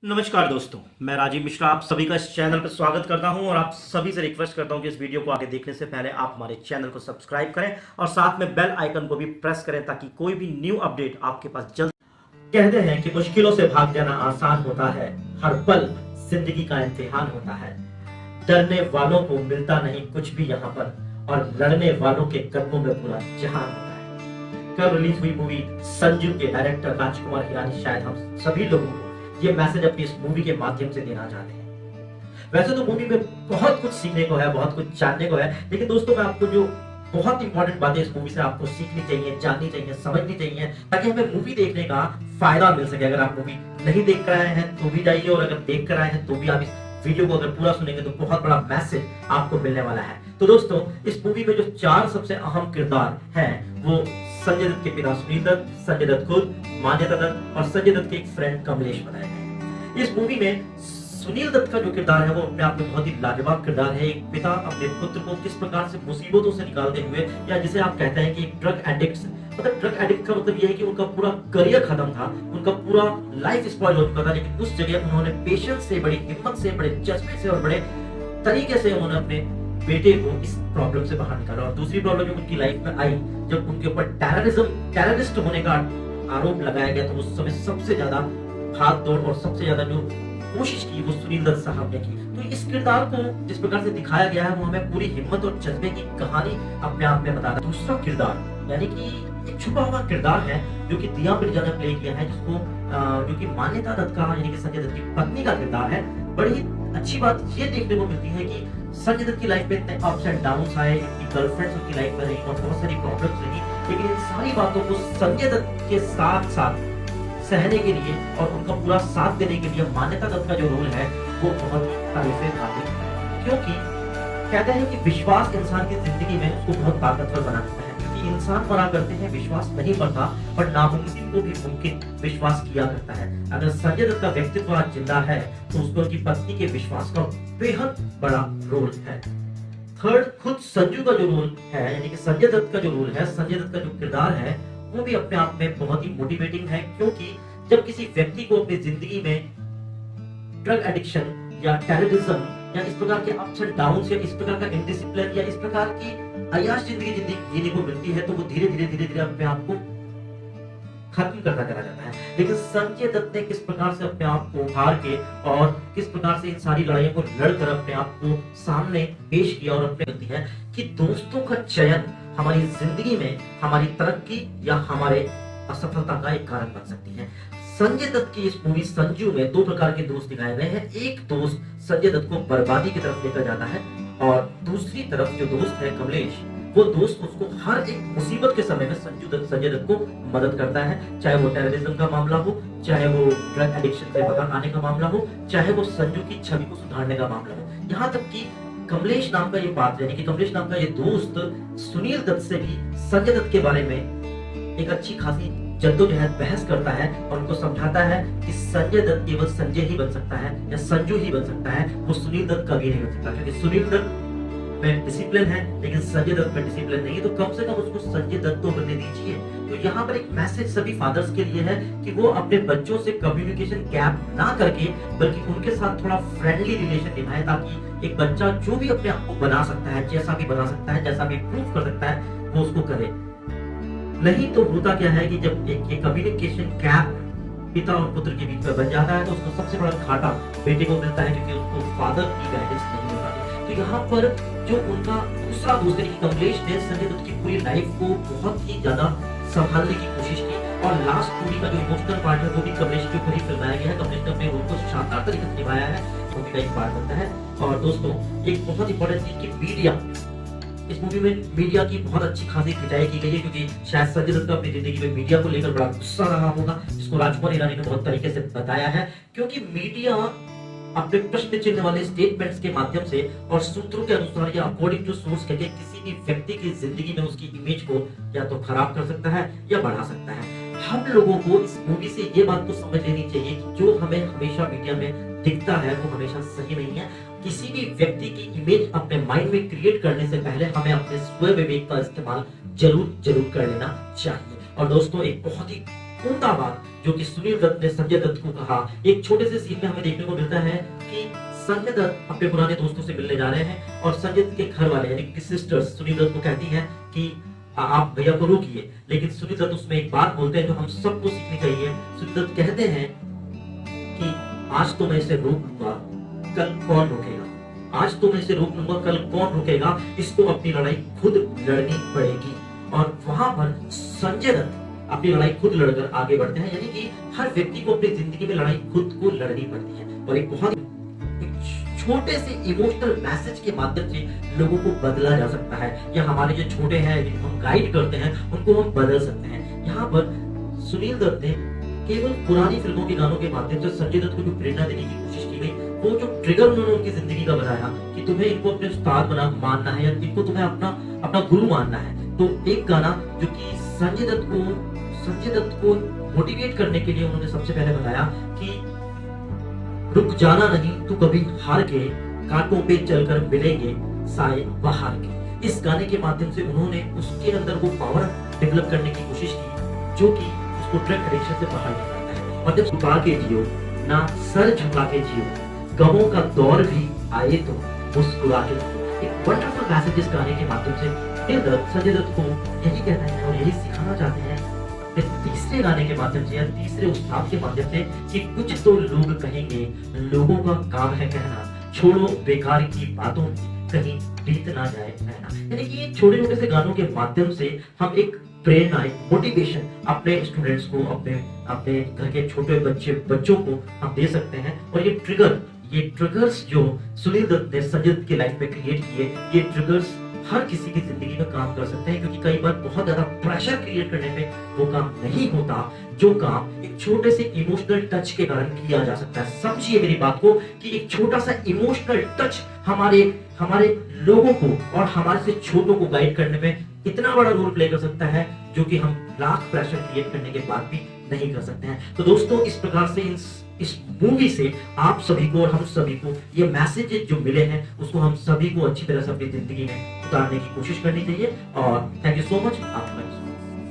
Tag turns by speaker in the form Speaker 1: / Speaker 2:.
Speaker 1: नमस्कार दोस्तों, मैं राजीव मिश्रा आप सभी का इस चैनल पर स्वागत करता हूं और आप सभी से रिक्वेस्ट करता हूं कि इस वीडियो को आगे देखने से पहले आप हमारे चैनल को सब्सक्राइब करें और साथ में बेल आइकन को भी प्रेस करें ताकि कोई भी न्यू अपडेट आपके पास जल्द। कहते हैं कि मुश्किलों से भाग जाना आसान होता है, हर पल जिंदगी का इम्तिहान होता है। डरने वालों को मिलता नहीं कुछ भी यहाँ पर और लड़ने वालों के कदमों में पूरा जहान होता है। कल रिलीज हुई मूवी संजू के डायरेक्टर राजकुमार हिरानी शायद हम सभी लोगों को ये मैसेज अपनी इस मूवी के माध्यम से देना चाहते हैं। वैसे तो मूवी में बहुत कुछ सीखने को है, बहुत कुछ जानने को है, लेकिन दोस्तों मैं आपको जो बहुत इंपॉर्टेंट बातें इस मूवी से आपको सीखनी चाहिए, जाननी चाहिए, समझनी चाहिए ताकि हमें मूवी देखने का फायदा मिल सके। अगर आप मूवी नहीं देख कर आए हैं तो भी जाइए और अगर देख कर आए हैं तो भी आप इस वीडियो को अगर पूरा सुनेंगे तो बहुत बड़ा मैसेज आपको मिलने वाला है। तो दोस्तों इस मूवी में जो चार सबसे अहम किरदार हैं वो संजय दत्त के पिता सुनील दत्त, संजय दत्त खुद, मान्यता दत्त और संजय दत्त के एक फ्रेंड कमलेश बनाए गए। इस मूवी में सुनील दत्त का जो किरदार है वो अपने आप में बहुत ही लाजवाब किरदार है। एक पिता अपने पुत्र को किस प्रकार से मुसीबतों से निकालते हुए, या जिसे आप कहते हैं कि एक ड्रग एडिक्ट, मतलब ड्रग एडिक्ट का मतलब यह है कि उनका पूरा करियर खत्म था, उनका पूरा लाइफ स्पॉइल हो चुका था, लेकिन उस जगह उन्होंने पेशेंस से, बड़ी हिम्मत से, बड़े जज्बे से और बड़े तरीके से उन्होंने अपने बेटे को इस प्रॉब्लम से बाहर निकाला। और दूसरी प्रॉब्लम जो उनकी लाइफ में आई जब उनके ऊपर टेररिस्ट होने का आरोप लगाया गया तो उस समय सबसे ज्यादा भाग दौड़ और सबसे ज्यादा जो कोशिश की वो सुनील दत्त साहब ने की। तो इस किरदार को जिस प्रकार से दिखाया गया है वो हमें पूरी हिम्मत और जज्बे की कहानी अपने आप में बता रहा है। दूसरा किरदार यानी कि एक छुपा हुआ किरदार है जो कि दिया मिर्जा ने प्ले किया है, जिसको जो कि मान्यता दत्त का यानी कि संजय दत्त की पत्नी का किरदार है। बड़ी अच्छी बात ये देखने को मिलती है कि संजय दत्त की लाइफ में इतने अप्स एंड डाउन्स आए, इनकी गर्लफ्रेंड्स उनकी लाइफ में रही और बहुत सारी प्रॉब्लम्स रही, लेकिन इन सारी बातों को संजय दत्त के साथ साथ सहने के लिए और उनका पूरा साथ देने के लिए मान्यता दत्त का जो रोल है वो बहुत ही तारीफे काबिल है। क्योंकि कहते हैं कि विश्वास इंसान की जिंदगी में उसको बहुत ताकतवर बनाता है, क्योंकि इंसान मरा करते हैं, विश्वास नहीं बढ़ता, पर नामुमकिन को भी मुमकिन विश्वास किया करता है। अगर संजय दत्त का व्यक्तित्व आज जिंदा है तो उसको उनकी पत्नी के विश्वास का बेहद बड़ा रोल है। थर्ड, खुद संजू का जो रोल है यानी कि संजय दत्त का जो रोल है, संजय दत्त का जो किरदार है वो भी अपने आप में बहुत ही मोटिवेटिंग है। क्योंकि जब किसी व्यक्ति को अपनी जिंदगी में ड्रग एडिक्शन या टेररिज्म या इस प्रकार के अप्स एंड डाउन्स या इस प्रकार का इंडिसिप्लिन या इस प्रकार की अय्याश जिंदगी जीने को मिलती है तो वो धीरे धीरे अपने आप को खत्म करता चला जाता है। लेकिन संजय दत्त ने किस प्रकार से अपने आप को उभार के और किस प्रकार से इन सारी लड़ाइयों को लड़कर अपने आप को सामने पेश किया और अपने कहती है कि दोस्तों का चयन हमारी जिंदगी में हमारी तरक्की या हमारे असफलता का एक कारण बन सकती है। संजय दत्त की इस मूवी संजू में दो प्रकार के दोस्त दिखाए गए हैं। एक दोस्त संजय दत्त को बर्बादी की तरफ लेकर जाता है और दूसरी तरफ जो दोस्त है कमलेश, वो दोस्त उसको हर एक मुसीबत के समय में संजय दत्त को मदद करता है, चाहे वो टेररिज्म का मामला हो, चाहे वो ड्रग एडिक्शन से बाहर आने का मामला हो, चाहे वो संजू की छवि को सुधारने का मामला हो। यहाँ तक कि कमलेश नाम का ये पात्र यानी कि कमलेश नाम का ये दोस्त सुनील दत्त से भी संजय दत्त के बारे में एक अच्छी खासी जद्दोजहद बहस करता है और उनको समझाता है कि संजय दत्त केवल संजय ही बन सकता है या संजू ही बन सकता है, वो सुनील दत्त कभी नहीं बन सकता। क्योंकि सुनील दत्त में डिसिप्लिन है लेकिन संजय दत्त में डिसिप्लिन नहीं है, तो कम से कम उसको संजय दत्त तो बनने दीजिए। तो यहाँ पर एक मैसेज सभी फादर्स के लिए है कि वो अपने बच्चों से कम्युनिकेशन गैप ना करके बल्कि उनके साथ थोड़ा फ्रेंडली रिलेशन निभाए, ताकि एक बच्चा जो भी अपने आप को बना सकता है, जैसा भी बना सकता है, जैसा भी प्रूव कर सकता है वो उसको करे। नहीं तो होता क्या है कि जब एक ये कम्युनिकेशन गैप पिता और पुत्र के बीच में बन जाता है तो उसको सबसे बड़ा घाटा बेटे को मिलता है, क्योंकि उसको फादर की गाइडेंस नहीं मिल पाती। तो यहाँ पर जो उनका दूसरा दोस्त है कमलेश ने संजय दत्त की पूरी लाइफ को बहुत ही ज्यादा संभालने की कोशिश की और लास्ट मूवी का जो इमोशनल पार्ट है वो भी कमलेश के ऊपर ही फिल्माया गया है। कमलेश ने अपने रोल को शानदार तरीके से निभाया है, मूवी का एक पार्ट बनता है। और दोस्तों एक बहुत इंपॉर्टेंट चीज की मीडिया, इस मूवी में मीडिया की बहुत अच्छी खासी खिंचाई की गई है, क्योंकि शायद संजय दत्त का अपनी जिंदगी में मीडिया को लेकर बड़ा गुस्सा रहा होगा, जिसको राजकुमार हिरानी ने बहुत तरीके से बताया है। क्योंकि मीडिया अपने प्रश्न चिन्ह वाले स्टेटमेंट्स के माध्यम से और सूत्रों के अनुसार या अकॉर्डिंग टू सोर्स करके किसी भी व्यक्ति की जिंदगी में उसकी इमेज को या तो खराब कर सकता है या बढ़ा सकता है। हम लोगों को इस मूवी से ये बात तो समझ लेनी चाहिए कि जो हमें हमेशा मीडिया में दिखता है वो हमेशा सही नहीं है। किसी भी व्यक्ति की इमेज अपने माइंड में क्रिएट करने से पहले हमें अपने स्व विवेक का इस्तेमाल जरूर कर लेना चाहिए। और दोस्तों एक बहुत ही उम्दा बात जो कि सुनील दत्त ने संजय दत्त को कहा। एक छोटे से सीन में हमें देखने को मिलता है कि संजय दत्त अपने पुराने दोस्तों से मिलने जा रहे हैं और संजय दत्त के घर वाले यानी कि सिस्टर्स सुनील दत्त को कहती हैं कि आप भैया को रोकिए, लेकिन सुनील दत्त उसमें एक बात बोलते हैं जो हम सबको सीखनी चाहिए। सुनील दत्त कहते हैं कि आज तो मैं इसे रोक लूंगा, कल कौन रोकेगा। आज तो मैं इसे रोक लूंगा, कल कौन रोकेगा। इसको अपनी लड़ाई खुद लड़नी पड़ेगी। और वहां पर संजय दत्त अपनी लड़ाई खुद लड़कर आगे बढ़ते हैं, यानी कि हर व्यक्ति को अपनी जिंदगी में लड़ाई खुद को लड़नी पड़ती है। और एक बहुत छोटे से इमोशनल मैसेज के माध्यम से लोगों को बदला जा सकता है, या हमारे जो छोटे हैं जिनको हम गाइड करते हैं उनको हम बदल सकते हैं। यहाँ पर सुनील दत्त ने केवल पुरानी फिल्मों के गानों के माध्यम से संजय दत्त को जो प्रेरणा देने की कोशिश की गई, वो जो ट्रिगर उन्होंने उनकी जिंदगी का बनाया कि तुम्हें इनको अपने उस्ताद बना मानना है या इनको तुम्हें अपना गुरु मानना है। तो एक गाना जो कि संजय दत्त को मोटिवेट करने के लिए उन्होंने सबसे पहले बताया कि रुक जाना नहीं तू कभी हार के, कांटों पे चलकर मिलेंगे साए बाहर के। इस गाने के माध्यम से उन्होंने उसके अंदर वो पावर डेवलप करने की कोशिश की जो कि उसको ड्रग एडिक्शन से बाहर निकालता है। और जब झुका के जियो ना सर झुका के जियो, गमों का दौर भी आए तो मुस्कुरा के जियो। एक वंडरफुल मैसेज इस गाने के माध्यम से संजय दत्त को यही कहना है और यही सिखाना चाहते हैं इस तीसरे गाने के माध्यम से या तीसरे उस्ताद के माध्यम से कि कुछ तो लोग कहेंगे, लोगों का काम है कहना, छोड़ो बेकार की बातों कहीं बीत ना जाए कहना। यानी कि ये छोटे छोटे से गानों के माध्यम से हम एक प्रेरणा, एक मोटिवेशन अपने स्टूडेंट्स को, अपने घर के छोटे बच्चों को हम दे सकते हैं। और ये ट्रिगर्स जो सुनील दत्त ने संजय दत्त की लाइफ में क्रिएट किए, ये ट्रिगर्स हर किसी की जिंदगी में काम कर सकते हैं, क्योंकि कई बार बहुत ज्यादा प्रेशर क्रिएट करने में वो काम नहीं होता जो काम एक छोटे से इमोशनल टच के कारण किया जा सकता है। समझिए मेरी बात को कि एक छोटा सा इमोशनल टच हमारे लोगों को और हमारे से छोटों को गाइड करने में इतना बड़ा रोल प्ले कर सकता है जो कि हम लाख प्रेशर क्रिएट करने के बाद भी नहीं कर सकते हैं। तो दोस्तों, इस प्रकार से इस मूवी से आप सभी को और हम सभी को ये मैसेज जो मिले हैं उसको हम सभी को अच्छी तरह से अपनी जिंदगी में उतारने की कोशिश करनी चाहिए। और थैंक यू सो मच। आपका